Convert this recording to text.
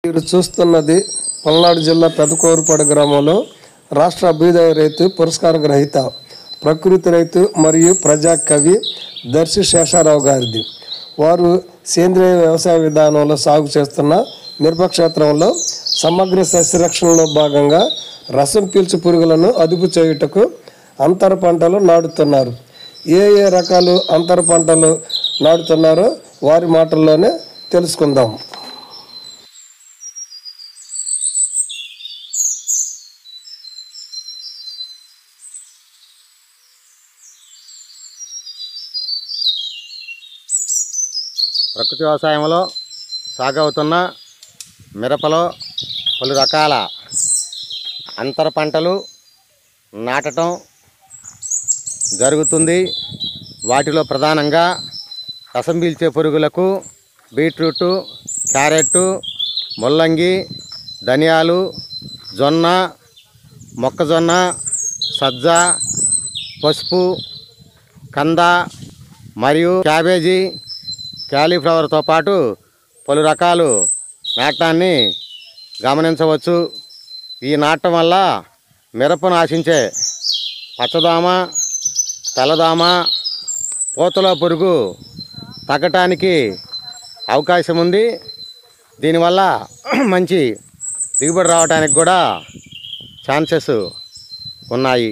మీరు చూస్తున్నది పల్నాడు జిల్లా పెదకూరుపాడు గ్రామంలో రాష్ట్ర అభ్యుదయ రైతు పురస్కార గ్రహీత ప్రకృతి రైతు మరియు ప్రజా కవి దర్శి శేషారావు గారిది. వారు సేంద్రియ వ్యవసాయ విధానంలో సాగు చేస్తున్న మిరపక్షేత్రంలో సమగ్ర సస్యరక్షణలో భాగంగా రసం పీల్చు పురుగులను అదుపు చేయుటకు అంతర పంటలు నాటుతున్నారు. ఏ రకాలు అంతర పంటలు నాటుతున్నారో వారి మాటల్లోనే తెలుసుకుందాం. ప్రకృతి వ్యవసాయంలో సాగవుతున్న మిరపలో పలు రకాల అంతర పంటలు నాటడం జరుగుతుంది. వాటిలో ప్రధానంగా రసం పీల్చే పురుగులకు బీట్రూటు, క్యారెట్టు, ముల్లంగి, ధనియాలు, జొన్న, మొక్కజొన్న, సజ్జ, పసుపు, కంద మరియు క్యాబేజీ, క్యాలీఫ్లవర్తో పాటు పలు రకాలు నాటడాన్ని గమనించవచ్చు. ఈ నాటడం వల్ల మిరపను ఆశించే పచ్చదోమ, తెల్లదోమ, పూతలో పురుగు తగ్గటానికి అవకాశం ఉంది. దీనివల్ల మంచి దిగుబడి రావడానికి కూడా ఛాన్సెస్ ఉన్నాయి.